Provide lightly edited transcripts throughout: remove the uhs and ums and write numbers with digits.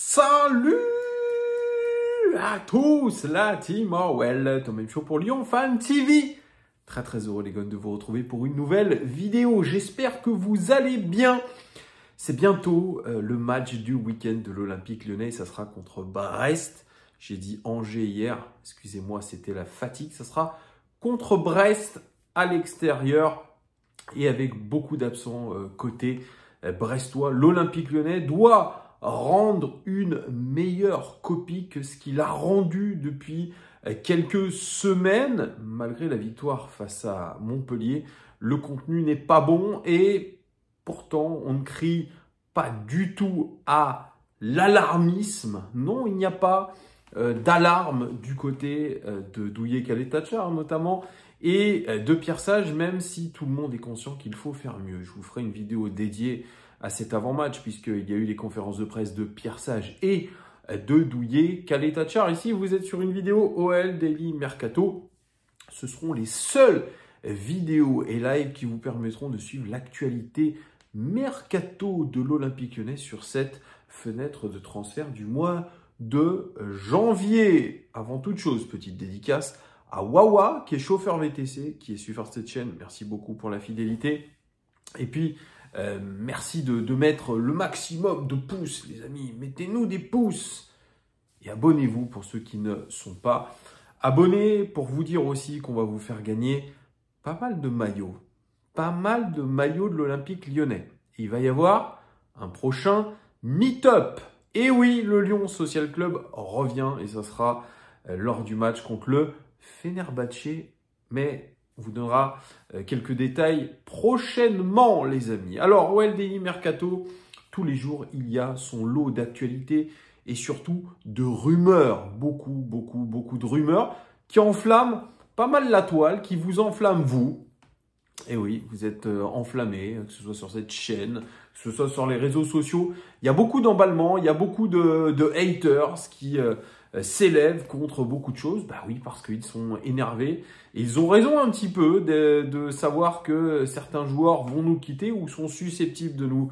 Salut à tous, la team Orwell, ton même show pour Lyon Fan TV. Très heureux les gars de vous retrouver pour une nouvelle vidéo. J'espère que vous allez bien. C'est bientôt le match du week-end de l'Olympique Lyonnais. Ça sera contre Brest. J'ai dit Angers hier. Excusez-moi, c'était la fatigue. Ça sera contre Brest à l'extérieur et avec beaucoup d'absents côté brestois. L'Olympique Lyonnais doit rendre une meilleure copie que ce qu'il a rendu depuis quelques semaines. Malgré la victoire face à Montpellier, le contenu n'est pas bon et pourtant on ne crie pas du tout à l'alarmisme. Non, il n'y a pas d'alarme du côté de Douillet Caleta-Car notamment et de Pierre Sage, même si tout le monde est conscient qu'il faut faire mieux. Je vous ferai une vidéo dédiée à cet avant-match, puisqu'il y a eu les conférences de presse de Pierre Sage et de Douillet Caleta-Car. Ici, vous êtes sur une vidéo OL Daily Mercato. Ce seront les seules vidéos et lives qui vous permettront de suivre l'actualité Mercato de l'Olympique Lyonnais sur cette fenêtre de transfert du mois de janvier. Avant toute chose, petite dédicace à Wawa, qui est chauffeur VTC, qui est suiveur de cette chaîne. Merci beaucoup pour la fidélité. Et puis, merci de mettre le maximum de pouces, les amis. Mettez-nous des pouces. Et abonnez-vous pour ceux qui ne sont pas abonnés. Pour vous dire aussi qu'on va vous faire gagner pas mal de maillots. Pas mal de maillots de l'Olympique Lyonnais. Et il va y avoir un prochain meet-up. Et oui, le Lyon Social Club revient. Et ça sera lors du match contre le Fenerbahçe. Mais on vous donnera quelques détails prochainement, les amis. Alors, OL Daily Mercato, tous les jours, il y a son lot d'actualités et surtout de rumeurs. Beaucoup de rumeurs qui enflamment pas mal la toile, qui vous enflamment vous. Et oui, vous êtes enflammés, que ce soit sur cette chaîne, que ce soit sur les réseaux sociaux. Il y a beaucoup d'emballements, il y a beaucoup de haters qui s'élèvent contre beaucoup de choses. Bah oui, parce qu'ils sont énervés. Et ils ont raison un petit peu de savoir que certains joueurs vont nous quitter ou sont susceptibles de nous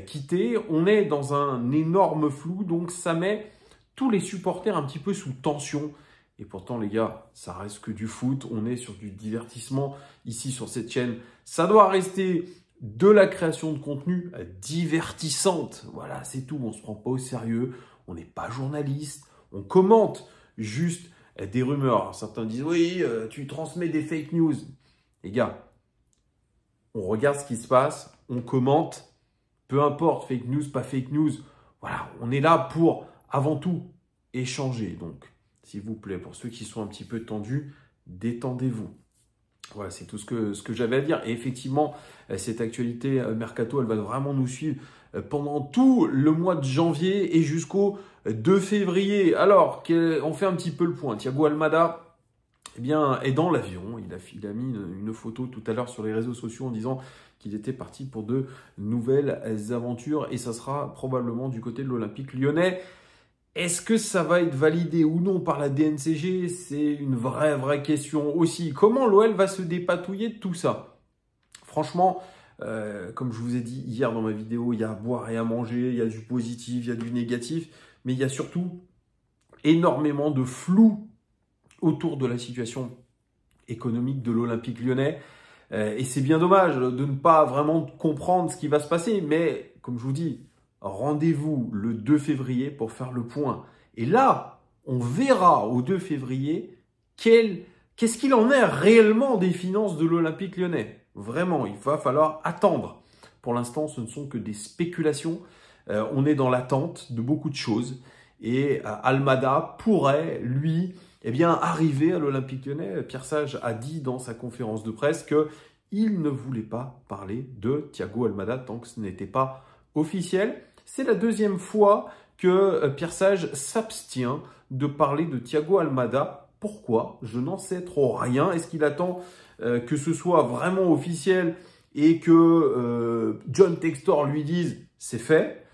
quitter. On est dans un énorme flou, donc ça met tous les supporters un petit peu sous tension. Et pourtant, les gars, ça reste que du foot. On est sur du divertissement ici sur cette chaîne. Ça doit rester de la création de contenu divertissante. Voilà, c'est tout. On ne se prend pas au sérieux. On n'est pas journaliste. On commente juste des rumeurs. Alors, certains disent, oui, tu transmets des fake news. Les gars, on regarde ce qui se passe. On commente. Peu importe, fake news, pas fake news. Voilà, on est là pour, avant tout, échanger. Donc, s'il vous plaît, pour ceux qui sont un petit peu tendus, détendez-vous. Voilà, c'est tout ce que j'avais à dire. Et effectivement, cette actualité Mercato, elle va vraiment nous suivre pendant tout le mois de janvier et jusqu'au 2 février. Alors, on fait un petit peu le point. Thiago Almada eh bien, est dans l'avion. Il a mis une photo tout à l'heure sur les réseaux sociaux en disant qu'il était parti pour de nouvelles aventures. Et ça sera probablement du côté de l'Olympique Lyonnais. Est-ce que ça va être validé ou non par la DNCG? C'est une vraie question aussi. Comment l'OL va se dépatouiller de tout ça? Franchement, comme je vous ai dit hier dans ma vidéo, il y a à boire et à manger, il y a du positif, il y a du négatif, mais il y a surtout énormément de flou autour de la situation économique de l'Olympique Lyonnais. Et c'est bien dommage de ne pas vraiment comprendre ce qui va se passer, mais comme je vous dis, rendez-vous le 2 février pour faire le point. Et là, on verra au 2 février qu'est-ce qu'il en est réellement des finances de l'Olympique Lyonnais. Vraiment, il va falloir attendre. Pour l'instant, ce ne sont que des spéculations. On est dans l'attente de beaucoup de choses. Et Almada pourrait, lui, arriver à l'Olympique Lyonnais. Pierre Sage a dit dans sa conférence de presse qu'il ne voulait pas parler de Thiago Almada tant que ce n'était pas officiel. C'est la deuxième fois que Pierre Sage s'abstient de parler de Thiago Almada. Pourquoi? Je n'en sais trop rien. Est-ce qu'il attend que ce soit vraiment officiel et que John Textor lui dise « c'est fait »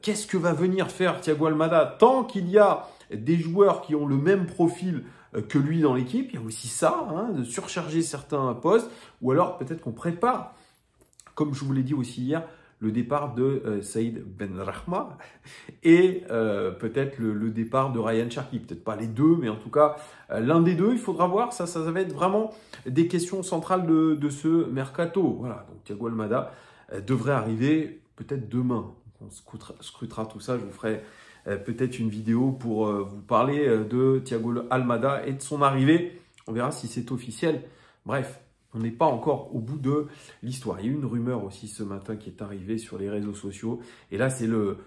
Qu'est-ce que va venir faire Thiago Almada? Tant qu'il y a des joueurs qui ont le même profil que lui dans l'équipe, il y a aussi ça, de surcharger certains postes, ou alors peut-être qu'on prépare, comme je vous l'ai dit aussi hier, le départ de Saïd Benrahma et peut-être le départ de Ryan Cherki. Peut-être pas les deux, mais en tout cas, l'un des deux, il faudra voir. Ça va être vraiment des questions centrales de ce mercato. Voilà, donc Thiago Almada devrait arriver peut-être demain. On scrutera tout ça. Je vous ferai peut-être une vidéo pour vous parler de Thiago Almada et de son arrivée. On verra si c'est officiel. Bref, on n'est pas encore au bout de l'histoire. Il y a eu une rumeur aussi ce matin qui est arrivée sur les réseaux sociaux. Et là, c'est le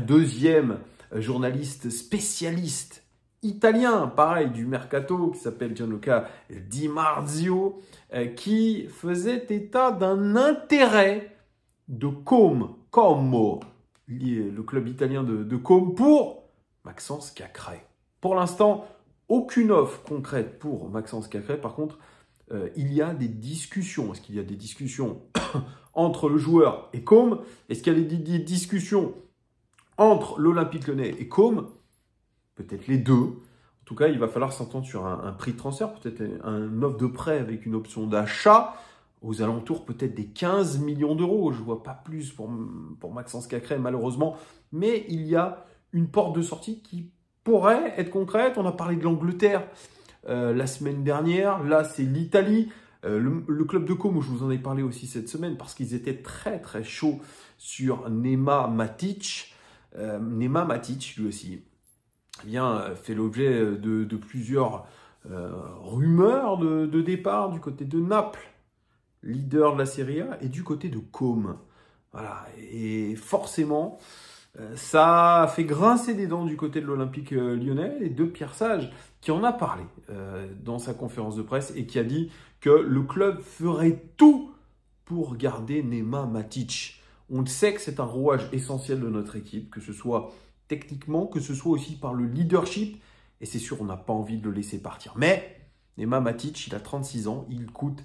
deuxième journaliste spécialiste italien, pareil, du mercato, qui s'appelle Gianluca Di Marzio, qui faisait état d'un intérêt de Como, le club italien de Como, pour Maxence Cacré. Pour l'instant, aucune offre concrète pour Maxence Cacré. Par contre, il y a des discussions. Est-ce qu'il y a des discussions entre le joueur et Como? Est-ce qu'il y a des discussions entre l'Olympique Lyonnais et Como? Peut-être les deux. En tout cas, il va falloir s'entendre sur un prix de transfert, peut-être une offre de prêt avec une option d'achat aux alentours peut-être des 15 millions d'euros. Je ne vois pas plus pour Maxence Cacré, malheureusement. Mais il y a une porte de sortie qui pourrait être concrète. On a parlé de l'Angleterre la semaine dernière. Là, c'est l'Italie. Le club de Como, je vous en ai parlé aussi cette semaine parce qu'ils étaient très très chauds sur Nemanja Matic. Nemanja Matic, lui aussi, fait l'objet de plusieurs rumeurs de départ du côté de Naples, leader de la Serie A, et du côté de Como. Voilà. Et forcément, ça a fait grincer des dents du côté de l'Olympique Lyonnais et de Pierre Sage, qui en a parlé dans sa conférence de presse et qui a dit que le club ferait tout pour garder Nemanja Matic. On le sait que c'est un rouage essentiel de notre équipe, que ce soit techniquement, que ce soit aussi par le leadership. Et c'est sûr, on n'a pas envie de le laisser partir. Mais Nemanja Matic, il a 36 ans, il coûte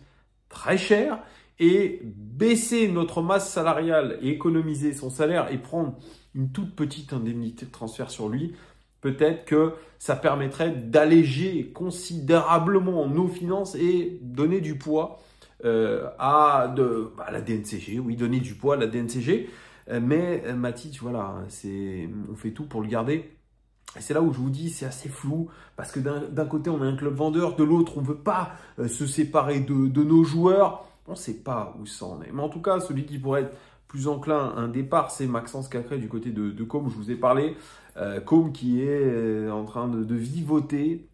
très cher. Et baisser notre masse salariale et économiser son salaire et prendre une toute petite indemnité de transfert sur lui, peut-être que ça permettrait d'alléger considérablement nos finances et donner du poids à la DNCG. Oui, donner du poids à la DNCG. Mais Matic, voilà, on fait tout pour le garder. Et c'est là où je vous dis, c'est assez flou, parce que d'un côté, on a un club vendeur, de l'autre, on ne veut pas se séparer de nos joueurs. On ne sait pas où ça en est. Mais en tout cas, celui qui pourrait être plus enclin à un départ, c'est Maxence Cacré du côté de Como. Je vous ai parlé. Como qui est en train de vivoter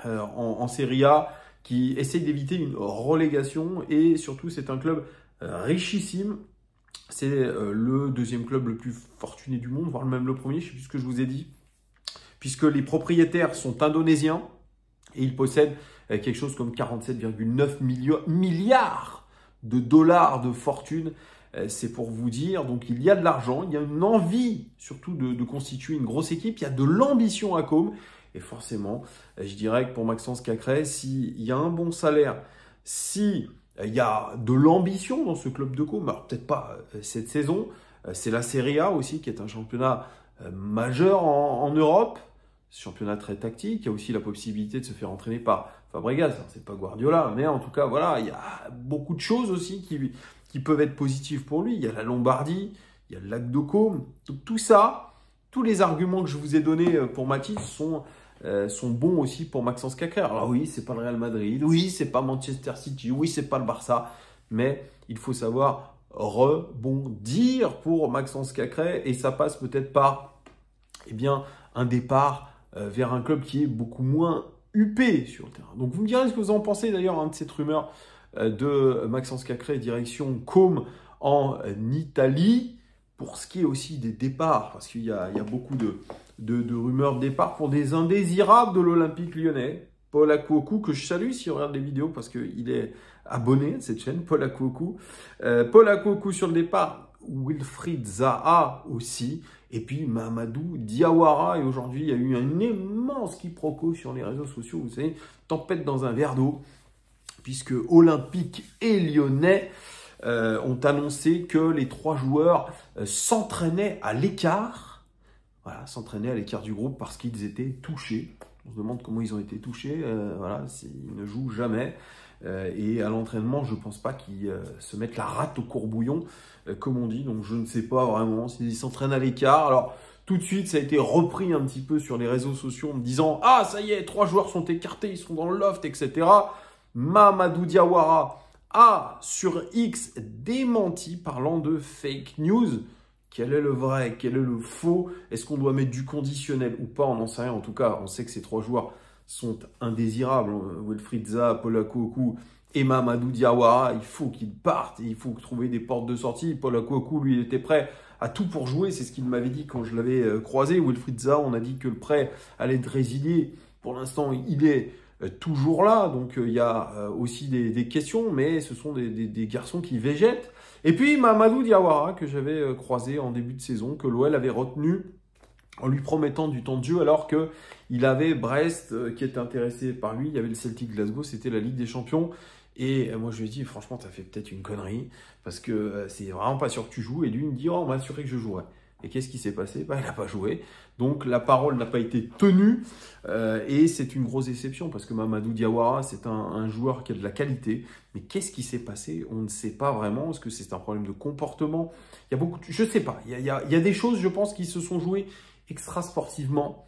en Serie A, qui essaye d'éviter une relégation. Et surtout, c'est un club richissime. C'est le deuxième club le plus fortuné du monde, voire même le premier, je ne sais plus ce que je vous ai dit. Puisque les propriétaires sont indonésiens et ils possèdent quelque chose comme 47,9 milliards de dollars de fortune. C'est pour vous dire, donc il y a de l'argent, il y a une envie surtout de constituer une grosse équipe, il y a de l'ambition à Como. Et forcément, je dirais que pour Maxence Cacré, s'il y a un bon salaire, si il y a de l'ambition dans ce club de Como, alors peut-être pas cette saison, c'est la Serie A aussi qui est un championnat majeur en Europe, championnat très tactique. Il y a aussi la possibilité de se faire entraîner par Fabregas. C'est pas Guardiola, mais en tout cas, voilà, il y a beaucoup de choses aussi qui peuvent être positives pour lui. Il y a la Lombardie, il y a le lac de Como. Donc tout ça, tous les arguments que je vous ai donnés pour Matic sont bons aussi pour Maxence Cacré. Alors oui, c'est pas le Real Madrid, oui, c'est pas Manchester City, oui, c'est pas le Barça, mais il faut savoir rebondir pour Maxence Cacré et ça passe peut-être par un départ vers un club qui est beaucoup moins huppé sur le terrain. Donc vous me direz ce que vous en pensez d'ailleurs de cette rumeur de Maxence Cacré direction Como en Italie. Pour ce qui est aussi des départs, parce qu'il y a beaucoup de rumeurs de départ pour des indésirables de l'Olympique Lyonnais. Paul Akouokou, que je salue s'il regarde les vidéos parce qu'il est abonné à cette chaîne, Paul Akouokou. Paul Akouokou sur le départ, Wilfried Zaha aussi, et puis Mamadou Diawara. Et aujourd'hui, il y a eu un immense quiproquo sur les réseaux sociaux, vous savez, tempête dans un verre d'eau, puisque Olympique et Lyonnais ont annoncé que les trois joueurs s'entraînaient à l'écart. Voilà, s'entraînaient à l'écart du groupe parce qu'ils étaient touchés. On se demande comment ils ont été touchés. Voilà, ils ne jouent jamais. Et à l'entraînement, je ne pense pas qu'ils se mettent la rate au courbouillon, comme on dit. Donc je ne sais pas vraiment s'ils s'entraînent à l'écart. Alors tout de suite, ça a été repris un petit peu sur les réseaux sociaux en me disant « Ah, ça y est, 3 joueurs sont écartés, ils sont dans le loft, etc. » Mamadou Diawara a sur X démenti parlant de fake news. Quel est le vrai? Quel est le faux? Est-ce qu'on doit mettre du conditionnel ou pas? On n'en sait rien. En tout cas, on sait que ces 3 joueurs sont indésirables. Wilfried Zaha, Paul Akouakou et Mamadou Diawara, il faut qu'ils partent. Il faut trouver des portes de sortie. Paul Akouakou, lui, il était prêt à tout pour jouer. C'est ce qu'il m'avait dit quand je l'avais croisé. Wilfried Zaha, on a dit que le prêt allait être résilié. Pour l'instant, il est toujours là. Donc, il y a aussi des questions, mais ce sont des garçons qui végètent. Et puis, Mamadou Diawara, que j'avais croisé en début de saison, que l'OL avait retenu en lui promettant du temps de jeu, alors qu'il avait Brest qui était intéressé par lui. Il y avait le Celtic Glasgow, c'était la Ligue des Champions. Et moi, je lui ai dit, franchement, tu as fait peut-être une connerie, parce que c'est vraiment pas sûr que tu joues. Et lui, il me dit, oh, on m'a assuré que je jouerais. Et qu'est-ce qui s'est passé? Il n'a pas joué. Donc, la parole n'a pas été tenue. Et c'est une grosse déception, parce que Mamadou Diawara, c'est un joueur qui a de la qualité. Mais qu'est-ce qui s'est passé? On ne sait pas vraiment. Est-ce que c'est un problème de comportement? Il y a beaucoup je ne sais pas. Il y a des choses, je pense, qui se sont jouées extra-sportivement.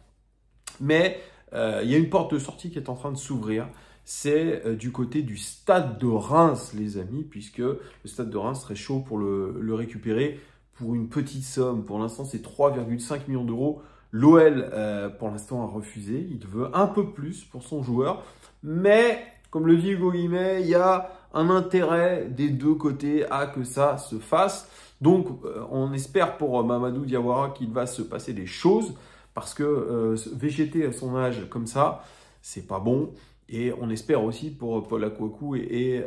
Mais il y a une porte de sortie qui est en train de s'ouvrir. C'est du côté du Stade de Reims, les amis, puisque le Stade de Reims serait chaud pour le récupérer pour une petite somme. Pour l'instant, c'est 3,5 millions d'euros. L'OL, pour l'instant, a refusé. Il veut un peu plus pour son joueur. Mais, comme le dit Hugo Guillemets, il y a un intérêt des deux côtés à que ça se fasse. Donc, on espère pour Mamadou Diawara qu'il va se passer des choses. Parce que végéter à son âge comme ça, c'est pas bon. Et on espère aussi pour Paul Akouakou et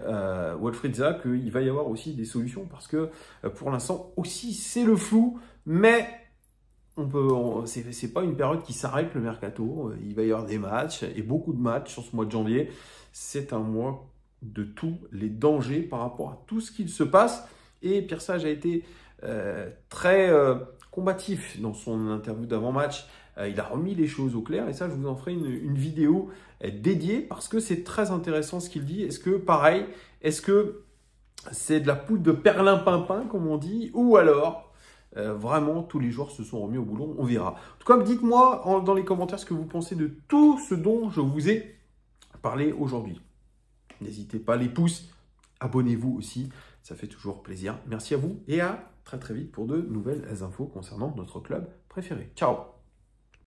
Wilfried Zaha qu'il va y avoir aussi des solutions. Parce que pour l'instant aussi, c'est le flou. Mais c'est pas une période qui s'arrête, le mercato. Il va y avoir des matchs et beaucoup de matchs sur ce mois de janvier. C'est un mois de tous les dangers par rapport à tout ce qu'il se passe. Et Pierre Sage a été très combatif dans son interview d'avant-match. Il a remis les choses au clair et ça, je vous en ferai une vidéo dédiée parce que c'est très intéressant ce qu'il dit. Est-ce que, pareil, est-ce que c'est de la poudre de perlimpinpin, comme on dit, ou alors vraiment tous les joueurs se sont remis au boulot? On verra. En tout cas, dites-moi dans les commentaires ce que vous pensez de tout ce dont je vous ai parlé aujourd'hui. N'hésitez pas, les pouces, abonnez-vous aussi, ça fait toujours plaisir. Merci à vous et à très très vite pour de nouvelles infos concernant notre club préféré. Ciao!